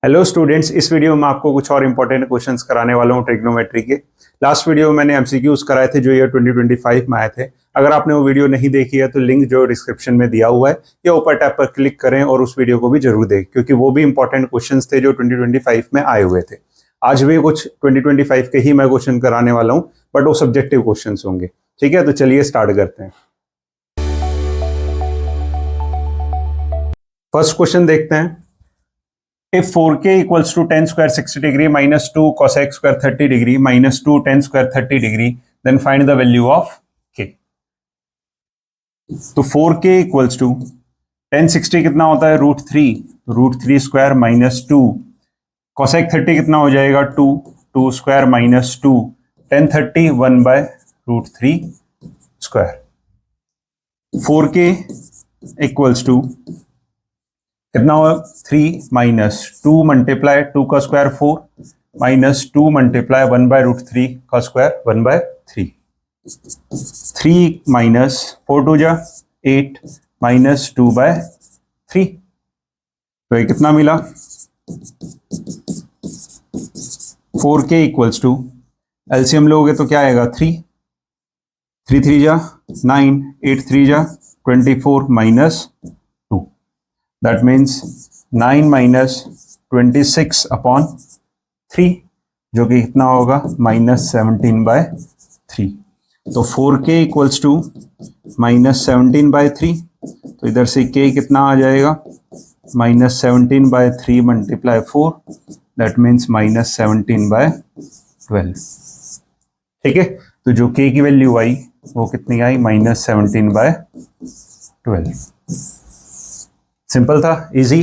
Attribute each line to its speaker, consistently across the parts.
Speaker 1: Hello students, इस video में आपको कुछ और इंपॉर्टेंट क्वेश्चंस कराने वाला हूं ट्रिग्नोमेट्री के। लास्ट वीडियो में मैंने एमसीक्यूज कराए थे जो ईयर 2025 में आए थे। अगर आपने वो वीडियो नहीं देखी है तो लिंक जो डिस्क्रिप्शन में दिया हुआ है या ऊपर टैब पर क्लिक करें और उस वीडियो को भी जरूर देखें, क्योंकि वो भी इंपॉर्टेंट क्वेश्चंस थे जो 2025 में आए हुए थे। आज भी कुछ 2025 के ही मैं क्वेश्चन कराने वाला हूँ, बट वो सब्जेक्टिव क्वेश्चन होंगे। ठीक है, तो चलिए स्टार्ट करते हैं। फर्स्ट क्वेश्चन देखते हैं। If 4k equals to 10 square 60 degree minus 2 cosec square 30 degree minus 2 10 square 30 degree, then find the value of k. तो 4k equals to 10 60 कितना होता है √3, √3 स्क्वायर माइनस 2, cosec 30 कितना हो जाएगा 2 square minus 2, 10 30 1 by √3 square. 4k equals to कितना हुआ 3 minus 2 multiply 2 का स्क्वायर 4 माइनस 2 मल्टीप्लाई 1 बाय √3 का स्क्वायर 1 बाय 3, 3 माइनस 4 2 जा 8 माइनस 2 बाय 3। तो ये कितना मिला 4k इक्वल्स टू एलसीएम लोगे तो क्या आएगा 3 3 जा 9 8 3 जा 24 minus 2, that means 9 minus 26 upon 3, जो कि कितना होगा माइनस 17 बाय 3। तो 4k equals to minus 17 by 3, तो इधर से k कितना आ जाएगा minus 17 by 3 multiply 4, that means minus 17 by 12। ठीक है, तो जो k की वैल्यू आई वो कितनी आई माइनस 17 बाय 12। सिंपल था, इजी।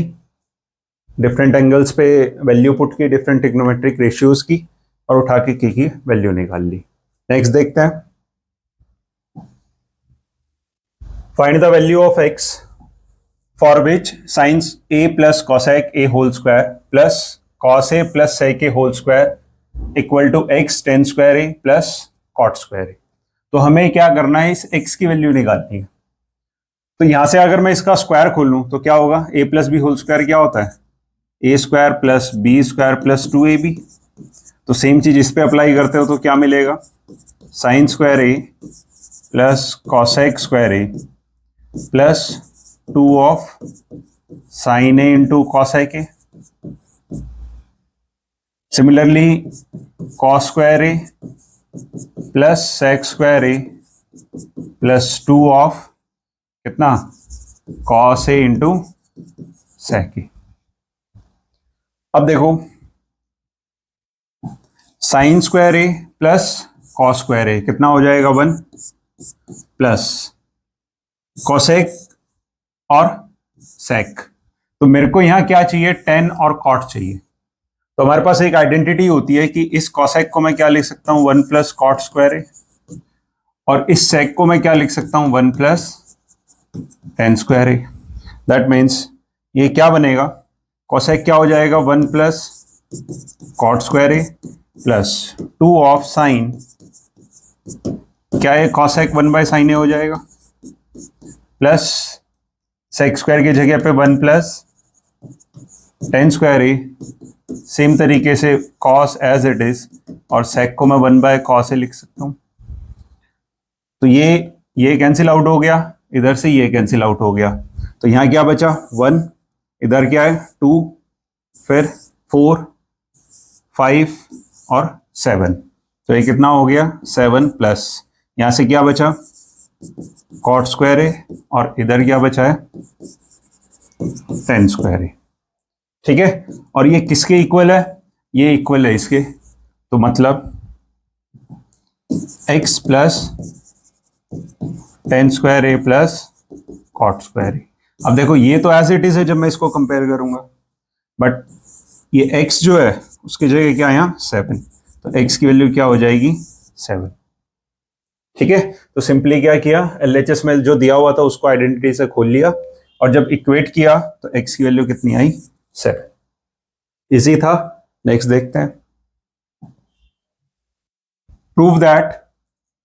Speaker 1: डिफरेंट एंगल्स पे वैल्यू पुट की, डिफरेंट ट्रिग्नोमेट्रिक रेशियोज की, और उठा के की वैल्यू निकाल ली। नेक्स्ट देखते हैं। Find the value of x for which sine a plus cosec a whole square plus cos a plus sec a whole square equal to x tan square a plus cot square a। तो हमें क्या करना है, इस x की value निकालनी है। तो यहां से अगर मैं इसका स्क्वायर खोलूं तो क्या होगा, a plus B whole square क्या होता है a square plus B square plus 2ab। तो सेम चीज इस पे अप्लाई करते हो तो क्या मिलेगा, sine square a plus cosec square a plus 2 of sine a into cosec a। Similarly cos square a plus sec square a plus 2 of कितना cos A into sec A. अब देखो sine square A plus cos square A कितना हो जाएगा 1 plus cosec और सेक। तो मेरे को यहां क्या चाहिए, टेन और कॉट चाहिए। तो हमारे पास एक आइडेंटिटी होती है कि इस कॉसेक को मैं क्या लिख सकता हूं 1 प्लस कॉट स्क्वायर ए, और इस सेक को मैं क्या लिख सकता हूं 1 plus tan square A. That means ये क्या बनेगा, कॉसेक क्या हो जाएगा 1 plus cot square A plus 2 of sine, क्या है कॉसेक 1 बाय साइन ए हो जाएगा, प्लस सेक स्क्वायर की जगह पे 1 प्लस टेन स्क्वायर ए, सेम तरीके से कॉस एज इट इज, और सेक को मैं 1 बाय कॉस ए लिख सकता हूं। तो ये कैंसिल आउट हो गया, इधर से ये कैंसिल आउट हो गया। तो यहां क्या बचा 1, इधर क्या है 2, फिर 4 5 और 7। तो ये कितना हो गया 7 प्लस यहां से क्या बचा कॉट स्क्वायर ए, और इधर क्या बचा है टेन स्क्वायर ए। ठीक है, और ये किसके इक्वल है, ये इक्वल है इसके। तो मतलब x plus tan square A plus cot square ए। अब देखो ये तो एज इट इज है जब मैं इसको कंपेयर करूंगा, बट ये x जो है उसकी जगह क्या है यहाँ 7, तो x की वैल्यू क्या हो जाएगी 7। ठीक है, तो सिंपली क्या किया, LHS में जो दिया हुआ था उसको आइडेंटिटी से खोल लिया, और जब इक्वेट किया तो x की वैल्यू कितनी आई 7। इजी था। नेक्स्ट देखते हैं। Prove that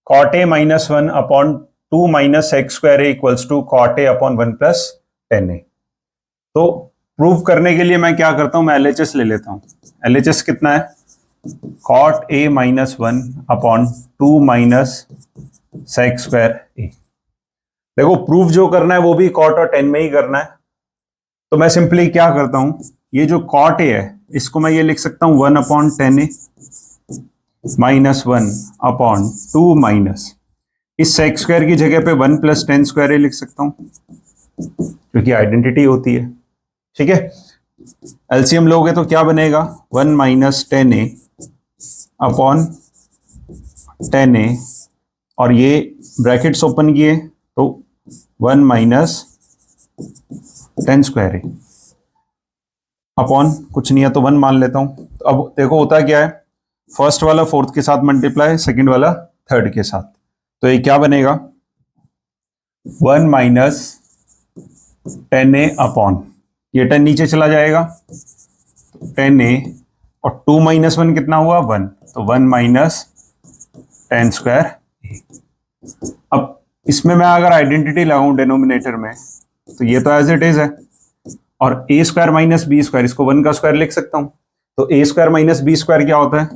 Speaker 1: cot a minus 1 upon 2 minus sec square A equals to cot a upon 1 plus 10a। तो प्रूव करने के लिए मैं क्या करता हूं, मैं LHS ले लेता हूं। LHS कितना है, cot a minus 1 upon 2 minus sec square a। देखो प्रूफ जो करना है वो भी cot और tan में ही करना है, तो मैं सिंपली क्या करता हूं, ये जो cot a है इसको मैं ये लिख सकता हूं 1 upon tan a minus 1 upon 2 minus, इस sec स्क्वायर की जगह पे 1 प्लस tan स्क्वायर a लिख सकता हूं क्योंकि आइडेंटिटी होती है। ठीक है, एलसीएम लोगे तो क्या बनेगा, 1 माइनस 10a अपॉन 10a, और ये ब्रैकेट्स ओपन किए तो 1 माइनस 10 स्क्वायर a अपॉन कुछ नहीं है तो 1 मान लेता हूं। तो अब देखो होता क्या है, फर्स्ट वाला फोर्थ के साथ मल्टीप्लाई, सेकेंड वाला थर्ड के साथ, तो ये क्या बनेगा 1 माइनस 10a अपॉन, ये 10 नीचे चला जाएगा 10a, और 2 माइनस 1 कितना हुआ 1, तो 1 माइनस 10 स्क्वायर। अब इसमें मैं अगर आइडेंटिटी लगाऊं डिनोमिनेटर में तो ये तो एज इट इज है, और a square minus B square, इसको 1 का स्क्वायर लिख सकता हूं, तो a square minus B square क्या होता है,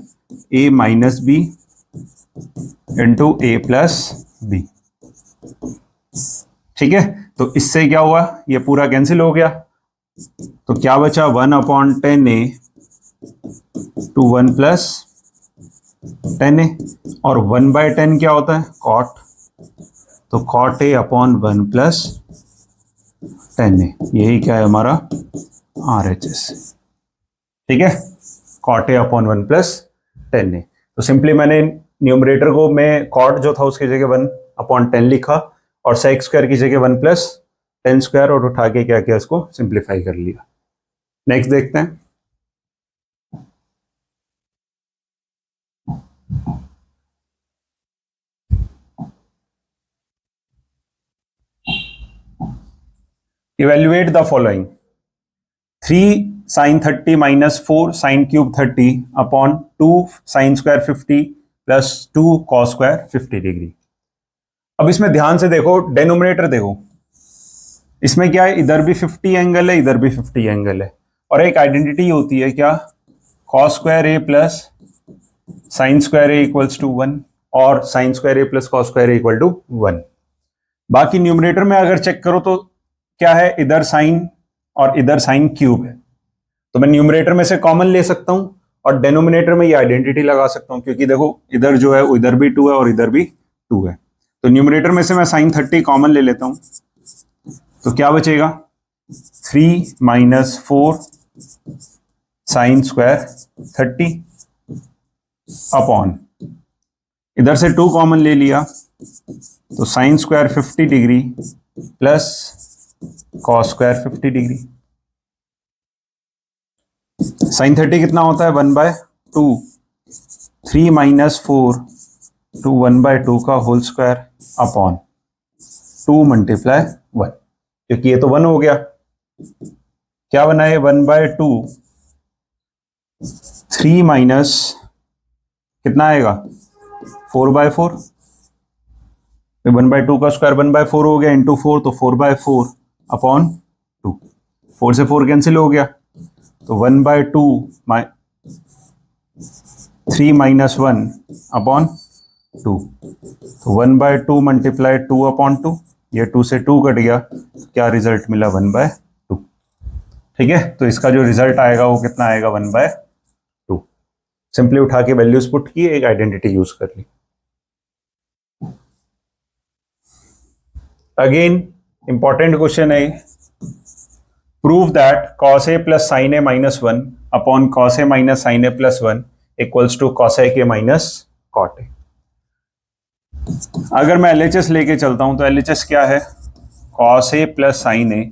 Speaker 1: a minus B into A plus B. ठीक है, तो इससे क्या हुआ, ये पूरा कैंसिल हो गया, तो क्या बचा 1 upon 10a to 1 plus 10a, और 1 बाय 10 क्या होता है cot, तो cot a upon 1 plus 10a, यही क्या है हमारा RHS। ठीक है, cot a upon 1 plus 10a। तो सिंपली मैंने न्यूमरेटर को मैं cot जो था उसकी जगह 1 अपॉन 10 लिखा, और sec स्क्वायर की जगह 1 प्लस 10 स्क्वायर, और उठा के क्या किया इसको सिंप्लीफाई कर लिया। नेक्स्ट देखते हैं, evaluate the following, 3 sin 30 minus 4 sin cube 30 upon 2 sin square 50 plus 2 cos square 50 degree. अब इसमें ध्यान से देखो, डेनोमिनेटर देखो, इसमें क्या है, इधर भी 50 एंगल है, इधर भी 50 एंगल है, और एक आइडेंटिटी होती है क्या, cos square a plus sine square a equals to 1, और साइन square a plus cos square a equal to 1। बाकी न्यूमरेटर में अगर चेक करो तो क्या है, इधर साइन और इधर साइन क्यूब है, तो मैं न्यूमरेटर में से कॉमन ले सकता हूं और डेनोमिनेटर में ये आइडेंटिटी लगा सकता हूं, क्योंकि देखो इधर जो है इधर भी 2 है और इधर भी 2 है, तो न्यूमरेटर में से मैं साइन 30 कॉमन ले लेता हूं, तो क्या बचेगा 3 माइनस 4 साइन स्क्वायर 30 अपॉन, इधर से 2 कॉमन ले लिया तो sine square 50 degree plus cos square 50 degree. Sine 30 कितना होता है 1/2, 3 माइनस 4 टू 1/2 का होल स्क्वायर अपॉन 2 मल्टीप्लाई 1, क्योंकि ये तो 1 हो गया, क्या बना है 1/2, 3 माइनस कितना आएगा 4/4, 1/2 का स्क्वायर 1/4 हो गया इंटू 4, तो 4/4 अपॉन 2, 4 से 4 कैंसिल हो गया, तो 1/2 3 माइनस 1 अपॉन 2, तो 1/2 मल्टीप्लाई 2 अपॉन 2, ये 2 से 2 कट गया, क्या रिजल्ट मिला 1/2। ठीक है, तो इसका जो रिजल्ट आएगा वो कितना आएगा 1/2। सिंपली उठा के वैल्यूज पुट की, एक आइडेंटिटी यूज कर ली। अगेन इंपॉर्टेंट क्वेश्चन है, prove that cos a plus sine A minus 1 upon cos a minus sine A plus 1 equals to cos a के माइनस cot a। अगर मैं LHS लेके चलता हूं तो LHS क्या है, cos a plus sine A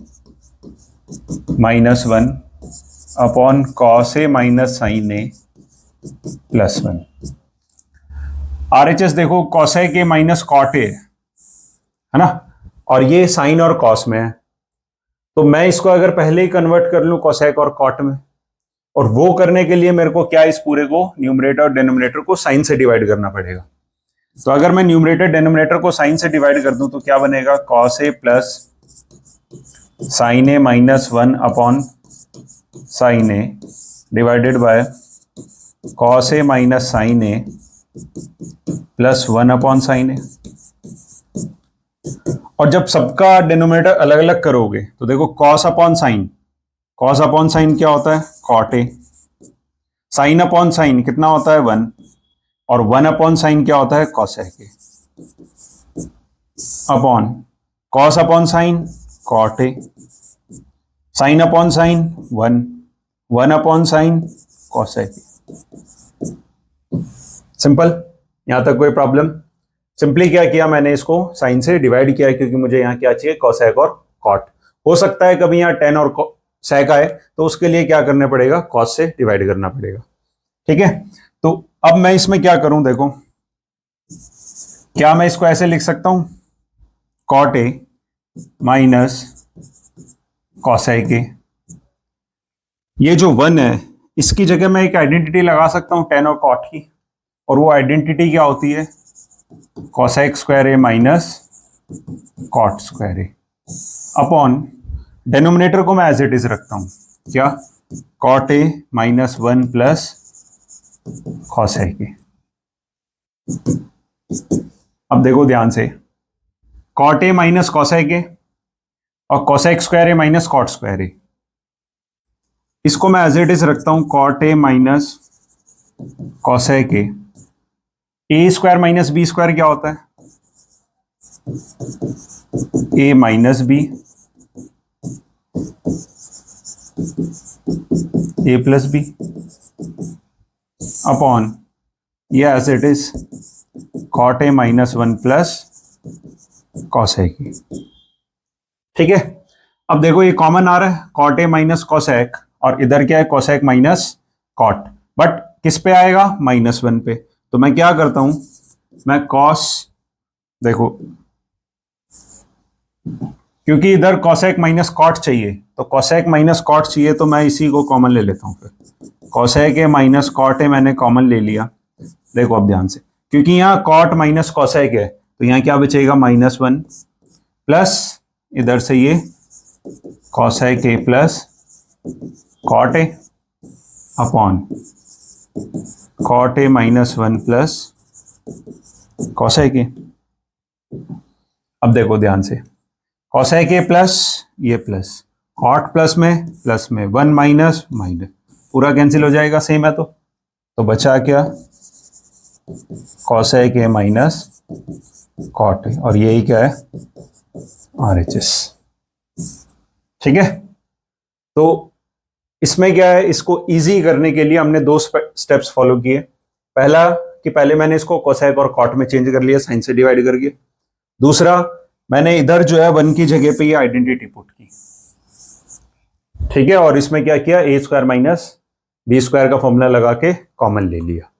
Speaker 1: minus 1 upon cos a minus sine A plus 1। RHS देखो cos a के माइनस cot a है ना, और ये साइन और कॉस में है, तो मैं इसको अगर पहले ही कन्वर्ट कर लूं कोसेक और कॉट में, और वो करने के लिए मेरे को क्या इस पूरे को न्यूमरेटर और डिनोमिनेटर को साइन से डिवाइड करना पड़ेगा। तो अगर मैं न्यूमरेटर डिनोमिनेटर को साइन से डिवाइड कर दूं तो क्या बनेगा cos a plus sine A minus 1 upon sine A divided by cos A minus sine A plus 1 upon sine A. और जब सबका डिनोमिनेटर अलग अलग करोगे तो देखो कॉस अपॉन साइन क्या होता है, cot A. Sine upon sine कितना होता है, 1, और 1 अपॉन साइन क्या होता है, cosec A upon cos upon sine cot A, sine upon sine 1 upon sine cosec A. Simple, यहां तक कोई प्रॉब्लम? सिंपली क्या किया मैंने, इसको साइन से डिवाइड किया क्योंकि मुझे यहाँ क्या चाहिए, कॉसेक और कॉट। हो सकता है कभी यहाँ टेन और सेक आए तो उसके लिए क्या करना पड़ेगा, कॉस से डिवाइड करना पड़ेगा। ठीक है, तो अब मैं इसमें क्या करूं, देखो क्या मैं इसको ऐसे लिख सकता हूं, cot A minus cosec A. ये जो 1 है इसकी जगह मैं एक आइडेंटिटी लगा सकता हूं टेन और कॉट की, और वो आइडेंटिटी क्या होती है, cosec square A minus cot square A upon denominator को मैं एज इट इज रखता हूं, क्या, cot A minus 1 plus cosec A. अब देखो ध्यान से, cot A minus cosec A और cosec square A minus cot square A, इसको मैं एज इट इज रखता हूं cot A minus cosec A square minus B square क्या होता है, A minus B A plus B upon ये as it is cot A minus 1 plus cosec A. ठीक है, अब देखो ये कॉमन आ रहा है, कॉट ए माइनस कॉसेक, और इधर क्या है, कॉसेक माइनस कॉट, बट किस पे आएगा, -1 पे। तो मैं क्या करता हूं, मैं कॉस, देखो क्योंकि इधर कॉसेक माइनस कॉट चाहिए, तो कॉसेक माइनस कॉट चाहिए तो मैं इसी को कॉमन ले लेता हूं, फिर cosec A minus cot A मैंने कॉमन ले लिया। देखो अब ध्यान से, क्योंकि यहाँ कॉट माइनस कॉसेक है तो यहाँ क्या बचेगा, -1 प्लस इधर से ये cosec A plus cot A upon cot A minus 1 plus cosec A. अब देखो ध्यान से, कॉसेक ए प्लस ये प्लस, कॉट प्लस में 1 माइनस माइनस, पूरा कैंसिल हो जाएगा, सेम है तो बचा क्या, cosec A minus cot A, और यही क्या है, RHS। ठीक है, तो इसमें क्या है, इसको इजी करने के लिए हमने 2 स्टेप्स फॉलो किए। पहला कि पहले मैंने इसको कोसेक और कॉट में चेंज कर लिया, साइन से डिवाइड करके। दूसरा, मैंने इधर जो है 1 की जगह पे ये आइडेंटिटी पुट की। ठीक है, और इसमें क्या किया, ए स्क्वायर माइनस बी स्क्वायर का फॉर्मूला लगा के कॉमन ले लिया।